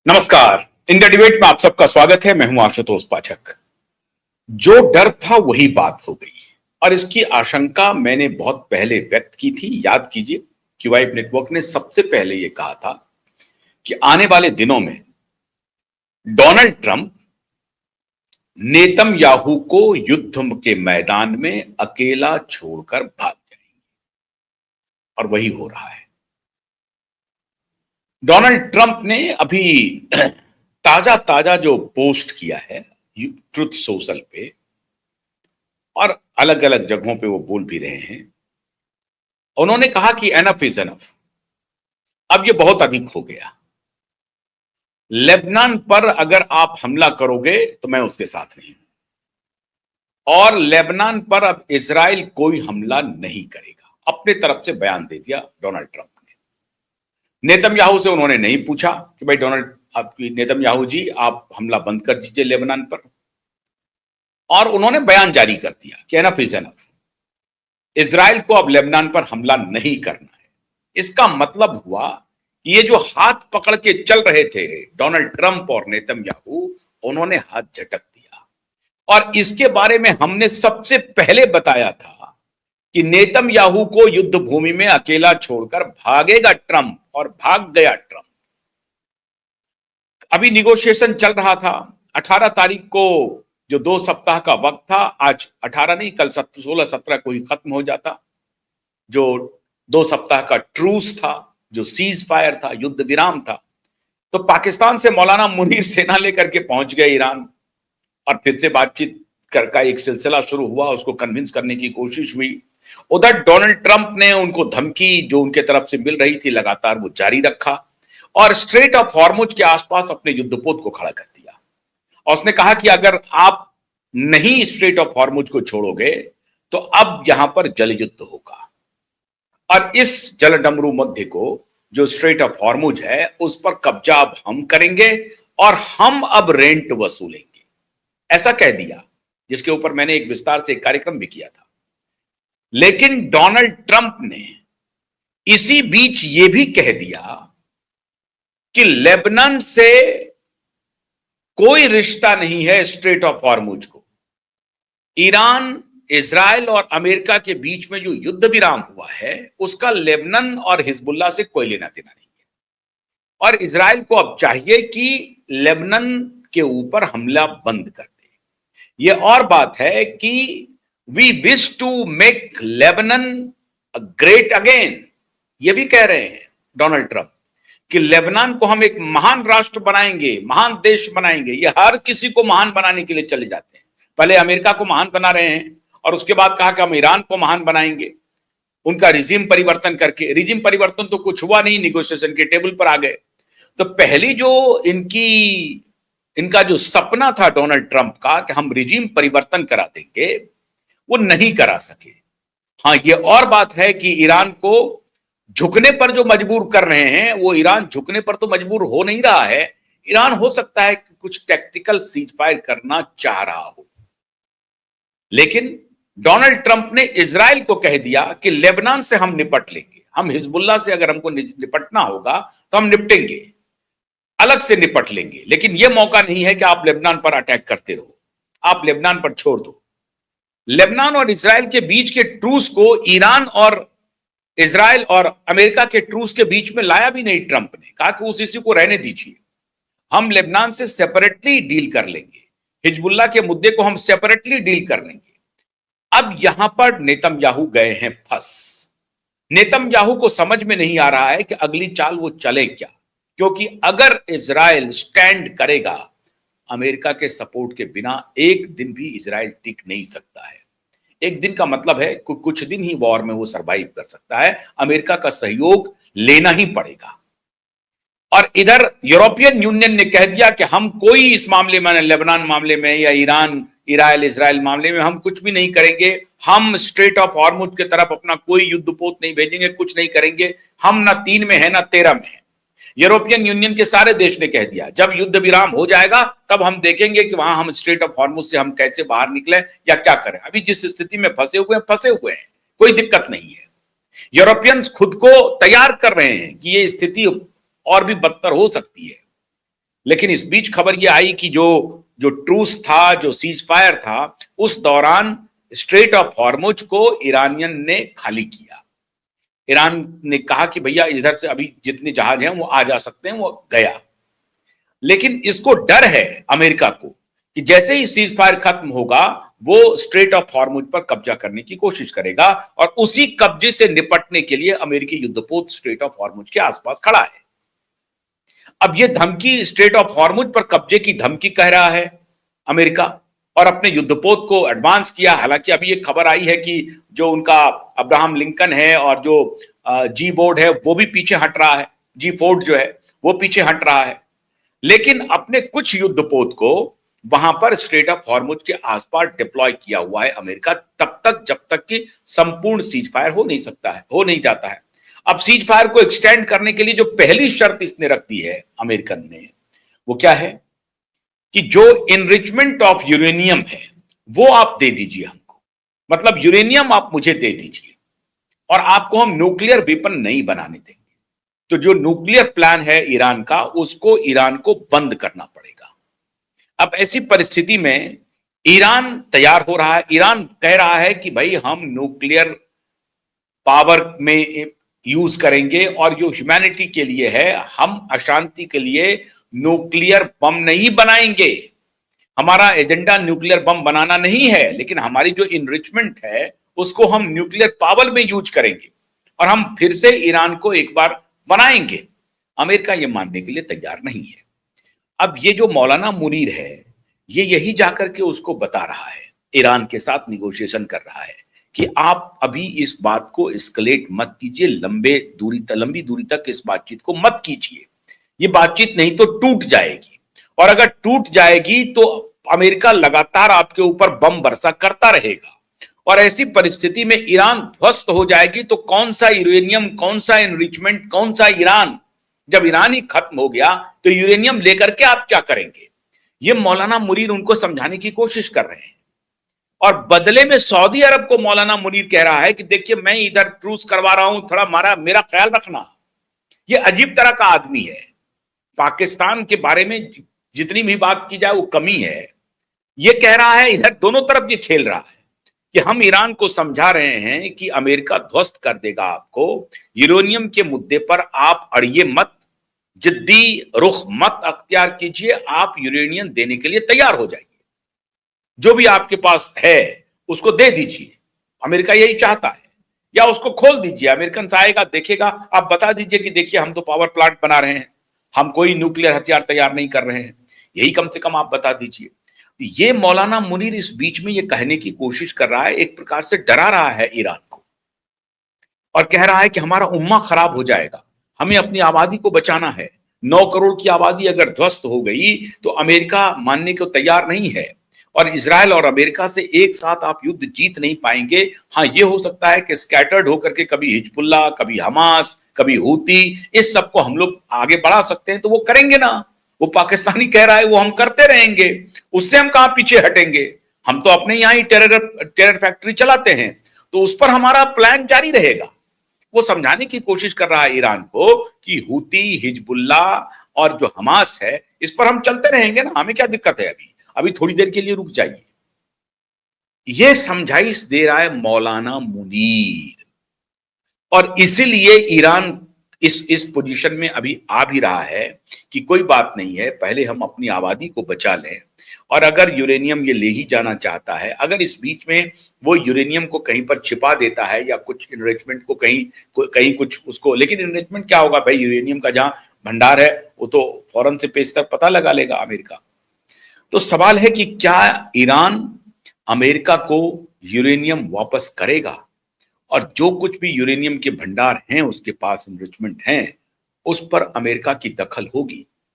नमस्कार। India debate में आप सबका स्वागत है। मैं हूं आशुतोष पाठक। जो डर था वही बात हो गई और इसकी आशंका मैंने बहुत पहले व्यक्त की थी। याद कीजिए, क्यूवाइब नेटवर्क ने सबसे पहले यह कहा था कि आने वाले दिनों में डोनाल्ड ट्रंप नेतन्याहू को युद्ध के मैदान में अकेला छोड़कर भाग जाएंगे और वही हो रहा है। डोनाल्ड ट्रंप ने अभी ताजा ताजा जो पोस्ट किया है ट्रुथ सोशल पे और अलग अलग जगहों पे वो बोल भी रहे हैं। उन्होंने कहा कि एनफ इज एनफ, अब ये बहुत अधिक हो गया। लेबनान पर अगर आप हमला करोगे तो मैं उसके साथ नहीं हूं और लेबनान पर अब इजराइल कोई हमला नहीं करेगा। अपने तरफ से बयान दे दिया डोनाल्ड ट्रंप ने। नेतन्याहू से उन्होंने नहीं पूछा कि भाई नेतन्याहू जी, आप हमला बंद कर दीजिए लेबनान पर, और उन्होंने बयान जारी कर दिया कि एनफ इज एनफ, इजराइल को अब लेबनान पर हमला नहीं करना है। इसका मतलब हुआ कि ये जो हाथ पकड़ के चल रहे थे डोनाल्ड ट्रंप और नेतन्याहू, उन्होंने हाथ झटक दिया। और इसके बारे में हमने सबसे पहले बताया था कि नेतन्याहू को युद्ध भूमि में अकेला छोड़कर भागेगा ट्रंप, और भाग गया ट्रंप। अभी निगोशिएशन चल रहा था। 18 तारीख को जो 2 सप्ताह का वक्त था, आज 18 नहीं, कल 16-17 को ही खत्म हो जाता। जो 2 सप्ताह का ट्रूस था, जो सीज फायर था, युद्ध विराम था, तो पाकिस्तान से मौलाना मुनीर सेना लेकर के पहुंच गए ईरान और फिर से बातचीत का एक सिलसिला शुरू हुआ। उसको कन्विंस करने की कोशिश हुई। उधर डोनाल्ड ट्रंप ने उनको धमकी जो उनके तरफ से मिल रही थी लगातार वो जारी रखा और स्ट्रेट ऑफ हॉर्मुज के आसपास अपने युद्धपोत को खड़ा कर दिया। और उसने कहा कि अगर आप नहीं स्ट्रेट ऑफ हॉर्मुज को छोड़ोगे तो अब यहां पर जल युद्ध होगा। और इस जलडमरू मध्य को, जो स्ट्रेट ऑफ हॉर्मुज है, उस पर कब्जा अब हम करेंगे और हम अब रेंट वसूलेंगे, ऐसा कह दिया, जिसके ऊपर मैंने एक विस्तार से एक कार्यक्रम भी किया था। लेकिन डोनाल्ड ट्रंप ने इसी बीच यह भी कह दिया कि लेबनान से कोई रिश्ता नहीं है स्ट्रेट ऑफ हॉर्मुज को। ईरान, इजराइल और अमेरिका के बीच में जो युद्ध विराम हुआ है, उसका लेबनान और हिजबुल्लाह से कोई लेना देना नहीं है। और इजराइल को अब चाहिए कि लेबनान के ऊपर हमला बंद कर दे। यह और बात है कि we wish to make Lebanon great again, यह भी कह रहे हैं डोनाल्ड ट्रंप कि लेबनान को हम एक महान राष्ट्र बनाएंगे, महान देश बनाएंगे। ये हर किसी को महान बनाने के लिए चले जाते हैं। पहले अमेरिका को महान बना रहे हैं और उसके बाद कहा कि हम ईरान को महान बनाएंगे, उनका रिजीम परिवर्तन करके। रिजीम परिवर्तन तो कुछ हुआ नहीं, निगोशिएशन के टेबल पर आ गए। तो पहली जो इनका जो सपना था डोनाल्ड ट्रंप का कि हम रिजीम परिवर्तन करा देंगे, वो नहीं करा सके। हाँ, ये और बात है कि ईरान को झुकने पर जो मजबूर कर रहे हैं, वो ईरान झुकने पर तो मजबूर हो नहीं रहा है। ईरान हो सकता है कि कुछ टैक्टिकल सीज फायर करना चाह रहा हो, लेकिन डोनाल्ड ट्रंप ने इजराइल को कह दिया कि लेबनान से हम निपट लेंगे, हम हिजबुल्लाह से अगर हमको निपटना होगा तो हम निपटेंगे, अलग से निपट लेंगे, लेकिन यह मौका नहीं है कि आप लेबनान पर अटैक करते रहो, आप लेबनान पर छोड़ दो। लेबनान और इजराइल के बीच के ट्रूस को ईरान और इजराइल और अमेरिका के ट्रूस के बीच में लाया भी नहीं ट्रंप ने। कहा कि उस इश्यू को रहने दीजिए, हम लेबनान से सेपरेटली डील कर लेंगे, हिजबुल्लाह के मुद्दे को हम सेपरेटली डील कर लेंगे। अब यहां पर नेतन्याहू गए हैं फंस। नेतन्याहू को समझ में नहीं आ रहा है कि अगली चाल वो चले क्या, क्योंकि अगर इजराइल स्टैंड करेगा, अमेरिका के सपोर्ट के बिना एक दिन भी इजराइल टिक नहीं सकता है। एक दिन का मतलब है कुछ दिन ही वॉर में वो सरवाइव कर सकता है। अमेरिका का सहयोग लेना ही पड़ेगा। और इधर यूरोपियन यूनियन ने कह दिया कि हम कोई इस मामले में, लेबनान मामले में या ईरान इजराइल मामले में हम कुछ भी नहीं करेंगे। हम स्ट्रेट ऑफ हॉर्मुज की तरफ अपना कोई युद्धपोत नहीं भेजेंगे, कुछ नहीं करेंगे। हम ना 3 में है ना 13 में है। यूरोपियन यूनियन के सारे देश ने कह दिया जब युद्ध विराम हो जाएगा तब हम देखेंगे कि वहां हम स्ट्रेट ऑफ हॉर्मुज से हम कैसे बाहर निकले या क्या करें। अभी जिस स्थिति में फंसे हुए हैं, कोई दिक्कत नहीं है। यूरोपियंस खुद को तैयार कर रहे हैं कि ये स्थिति और भी बदतर हो सकती है। लेकिन इस बीच खबर ये आई कि जो जो ट्रूस था, जो सीज फायर था, उस दौरान स्ट्रेट ऑफ हॉर्मुज को ईरानियन ने खाली किया। ईरान ने कहा कि भैया इधर से अभी जितने जहाज हैं वो आ जा सकते हैं, वो गया। लेकिन इसको डर है अमेरिका को कि जैसे ही सीज फायर खत्म होगा वो स्ट्रेट ऑफ हॉर्मुज पर कब्जा करने की कोशिश करेगा, और उसी कब्जे से निपटने के लिए अमेरिकी युद्धपोत स्ट्रेट ऑफ हॉर्मुज के आसपास खड़ा है। अब ये धमकी, स्ट्रेट ऑफ हॉर्मुज पर कब्जे की धमकी कह रहा है अमेरिका, और अपने युद्धपोत को एडवांस किया। हालांकि अभी ये खबर आई है कि जो उनका अब्राहम लिंकन है और जो जी बोर्ड है वो भी पीछे हट रहा है, जी फोर्ड जो है वो पीछे हट रहा है। लेकिन अपने कुछ युद्धपोत को वहां पर स्ट्रेट ऑफ हॉर्मुज के आसपास डिप्लॉय किया हुआ है अमेरिका, तब तक जब तक कि संपूर्ण सीज फायर हो नहीं सकता है, हो नहीं जाता है। अब सीज फायर को एक्सटेंड करने के लिए जो पहली शर्त इसने रख दी है अमेरिकन ने, वो क्या है कि जो इनरिचमेंट ऑफ यूरेनियम है वो आप दे दीजिए हमको, मतलब यूरेनियम आप मुझे दे दीजिए, और आपको हम न्यूक्लियर वेपन नहीं बनाने देंगे। तो जो न्यूक्लियर प्लान है ईरान का, उसको ईरान को बंद करना पड़ेगा। अब ऐसी परिस्थिति में ईरान तैयार हो रहा है, ईरान कह रहा है कि भाई हम न्यूक्लियर पावर में यूज करेंगे, और जो ह्यूमैनिटी के लिए है, हम अशांति के लिए न्यूक्लियर बम नहीं बनाएंगे। हमारा एजेंडा न्यूक्लियर बम बनाना नहीं है, लेकिन हमारी जो इनरिचमेंट है उसको हम न्यूक्लियर पावर में यूज करेंगे, और हम फिर से ईरान को एक बार बनाएंगे। अमेरिका ये मानने के लिए तैयार नहीं है। अब ये जो मौलाना मुनीर है, ये यही जाकर के उसको बता रहा है, ईरान के साथ निगोशिएशन कर रहा है कि आप अभी इस बात को एस्केलेट मत कीजिए, लंबी दूरी तक इस बातचीत को मत कीजिए। ये बातचीत नहीं तो टूट जाएगी, और अगर टूट जाएगी तो अमेरिका लगातार आपके ऊपर बम बरसा करता रहेगा, और ऐसी परिस्थिति में ईरान ध्वस्त हो जाएगी। तो कौन सा यूरेनियम, कौन सा एनरिचमेंट, कौन सा ईरान? जब ईरान ही खत्म हो गया तो यूरेनियम लेकर के आप क्या करेंगे? ये मौलाना मुनीर उनको समझाने की कोशिश कर रहे हैं, और बदले में सऊदी अरब को मौलाना मुनीर कह रहा है कि देखिए मैं इधर ट्रूस करवा रहा हूं, थोड़ा मेरा ख्याल रखना। ये अजीब तरह का आदमी है। पाकिस्तान के बारे में जितनी भी बात की जाए वो कमी है। ये कह रहा है, इधर दोनों तरफ ये खेल रहा है कि हम ईरान को समझा रहे हैं कि अमेरिका ध्वस्त कर देगा आपको, यूरेनियम के मुद्दे पर आप अड़िए मत, जिद्दी रुख मत अख्तियार कीजिए, आप यूरेनियम देने के लिए तैयार हो जाइए, जो भी आपके पास है उसको दे दीजिए। अमेरिका यही चाहता है, या उसको खोल दीजिए। अमेरिकन आएगा, देखेगा, आप बता दीजिए कि देखिए हम तो पावर प्लांट बना रहे हैं, हम कोई न्यूक्लियर हथियार तैयार नहीं कर रहे हैं, यही कम से कम आप बता दीजिए। ये मौलाना मुनीर इस बीच में ये कहने की कोशिश कर रहा है, एक प्रकार से डरा रहा है ईरान को, और कह रहा है कि हमारा उम्मा खराब हो जाएगा, हमें अपनी आबादी को बचाना है। 9 करोड़ की आबादी अगर ध्वस्त हो गई तो अमेरिका मानने को तैयार नहीं है, और इजराइल और अमेरिका से एक साथ आप युद्ध जीत नहीं पाएंगे। हाँ, ये हो सकता है कि स्कैटर्ड होकर के कभी हिजबुल्लाह, कभी हमास, कभी हूती, इस सबको हम लोग आगे बढ़ा सकते हैं, तो वो करेंगे ना। वो पाकिस्तानी कह रहा है वो हम करते रहेंगे, उससे हम कहां पीछे हटेंगे। हम तो अपने यहां ही टेरर फैक्ट्री चलाते हैं, तो उस पर हमारा प्लान जारी रहेगा। वो समझाने की कोशिश कर रहा है ईरान को कि हूती, हिजबुल्लाह और जो हमास है, इस पर हम चलते रहेंगे ना, हमें क्या दिक्कत है, अभी थोड़ी देर के लिए रुक जाइए। ये समझाइश दे रहा है मौलाना मुनीर, और इसीलिए ईरान इस पोजीशन में अभी आ भी रहा है कि कोई बात नहीं है, पहले हम अपनी आबादी को बचा लें, और अगर यूरेनियम ये ले ही जाना चाहता है, अगर इस बीच में वो यूरेनियम को कहीं पर छिपा देता है, या कुछ इनरिचमेंट को कहीं कुछ उसको, लेकिन इनरिचमेंट क्या होगा भाई, यूरेनियम का जहां भंडार है वो तो फौरन से पेश तक पता लगा लेगा अमेरिका। तो सवाल है कि क्या ईरान अमेरिका को यूरेनियम वापस करेगा, और जो कुछ भी यूरेनियम के भंडार हैं उसके पास, इनरिचमेंट हैं, उस पर अमेरिका की दखल होगी।